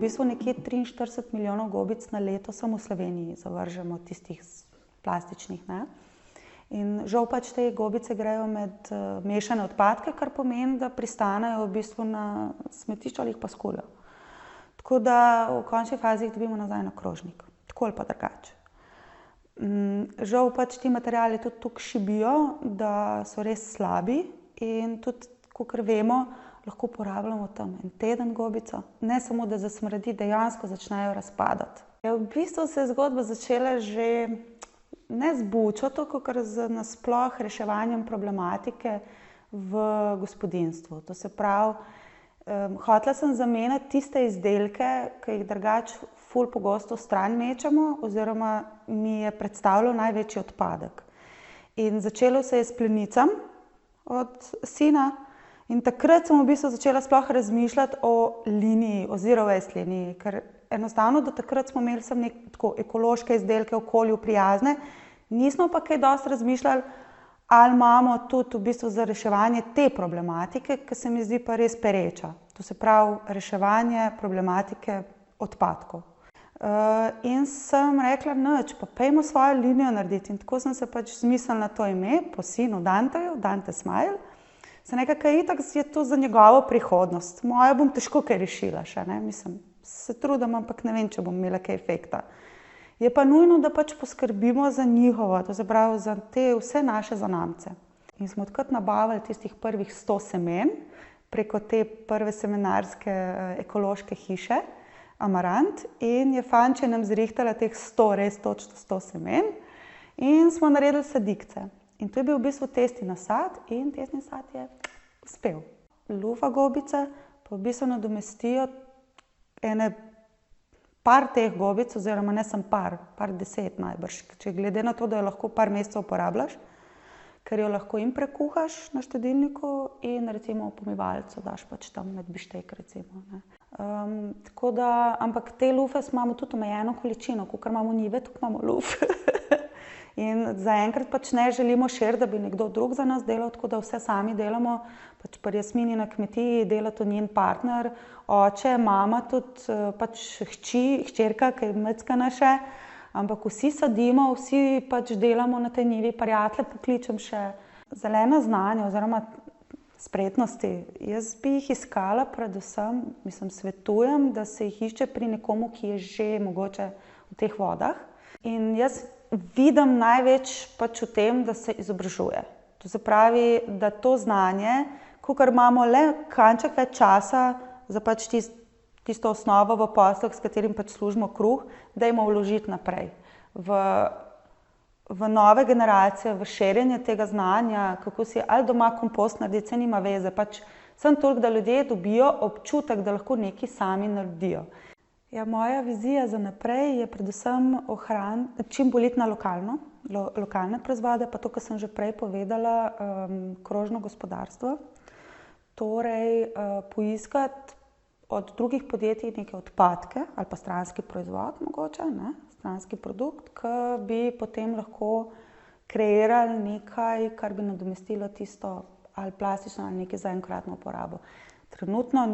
bistvu nekje 43 milijonov gobic na leto samo v Sloveniji zavržemo, tistih plastičnih, ne. In žal pač te gobice grejo med mešane odpadke, kar pomeni, da pristanejo v bistvu na smetišču ali jih pa skulijo. Tako da v končni fazi jih dobimo nazaj na krožnik, tako ali pa drugače. Žal pač ti materiali tudi toliko šibijo, da so res slabi in tudi, kakor vemo, lahko uporabljamo tam en teden gobico. Ne samo, da zasmrdi, dejansko začnejo razpadati. V bistvu se je zgodba začela že ne z bučo, kakor z nasploh reševanjem problematike v gospodinjstvu. To se pravi, hotela sem zamenjati tiste izdelke, ki jih drugače ful pogosto stran mečemo, oziroma mi je predstavljal največji odpadek. In začelo se je s plenicami od sina in takrat sem v bistvu začela sploh razmišljati o liniji, o zero waste liniji, ker enostavno do takrat smo imeli samo tako ekološke izdelke, okolju prijazne, nismo pa kaj dosti razmišljali, ali imamo tudi v bistvu za reševanje te problematike, ki se mi zdi pa res pereča. To se pravi reševanje problematike odpadkov. In sem rekla, nič, pa pejmo svojo linijo narediti. In tako sem se pač zmislila na to ime po sinu Danteju, Dante Smile. Sem rekla, kaj itak je to za njegovo prihodnost. Moja bom težko kaj rešila še, ne, mislim, se trudim, ampak ne vem, če bom imela kaj efekta. Je pa nujno, da pač poskrbimo za njihovo, to se pravi za te vse naše zanamce. In smo takrat nabavili tistih prvih 100 semen preko te prve semenarske ekološke hiše Amarant in je fanče nam zrihtala teh 100, res točno 100 semen in smo naredili sadikce. In to je bil v bistvu testni nasad in testni nasad je uspel. Lufa gobice pa v bistvu nadomestijo par teh gobic, oziroma ne samo par 10 najbrž, če glede na to, da jo lahko par mesecev uporabljaš, ker jo lahko in prekuhaš na štedilniku in recimo v pomivalcu daš pač tam med bištek recimo, ne. Tako da, ampak te lufe imamo tudi omejeno količino, kakor imamo njive, tako imamo luf. In zaenkrat pač ne želimo širiti, da bi nekdo drug za nas delal, tako da vse sami delamo. Pač pri Jasmini na kmetiji dela to njen partner, oče, mama tudi, pač hčerka, ki je meckana še, ampak vsi sadimo, vsi pač delamo na tej njivi, prijatelje pokličem še. Zelena znanja oziroma spretnosti, jaz bi jih iskala predvsem, svetujem, da se jih išče pri nekomu, ki je že mogoče v teh vodah. In jaz vidim največ pač v tem, da se izobražuje. To se pravi, da to znanje, kakor imamo le kanček več časa za pač tisto osnovo v poslih, s katerim pač služimo kruh, dajmo vložiti naprej. V nove generacije, v širjenje tega znanja, kako si ali doma kompost narediti, se nima veze, pač samo toliko, da ljudje dobijo občutek, da lahko nekaj sami naredijo. Ja, moja vizija za naprej je predvsem čim bolj iti na lokalne proizvode, pa to, kar sem že prej povedala, krožno gospodarstvo. Torej, poiskati od drugih podjetij neke odpadke ali pa stranski proizvod mogoče, ne, stranski produkt, ki bi potem lahko kreirali nekaj, kar bi nadomestilo tisto ali plastično ali nekaj za enkratno uporabo. Trenutno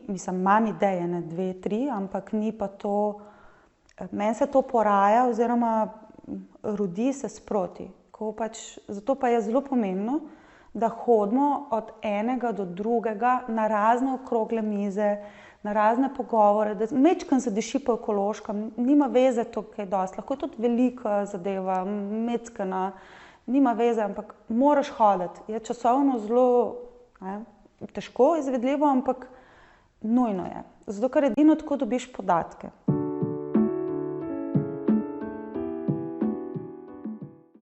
imam ideje, ne 2, 3, ampak ni pa to, meni se to poraja oziroma rodi se sproti. Zato pa je zelo pomembno, da hodimo od enega do drugega na razne okrogle mize, na razne pogovore, da majčkeno zadiši po ekološkem, nima veze to kaj dosti, lahko je tudi velika zadeva, meckana, nima veze, ampak moraš hoditi. Je časovno zelo težko izvedljivo, ampak nujno je. Zato, ker edino tako dobiš podatke.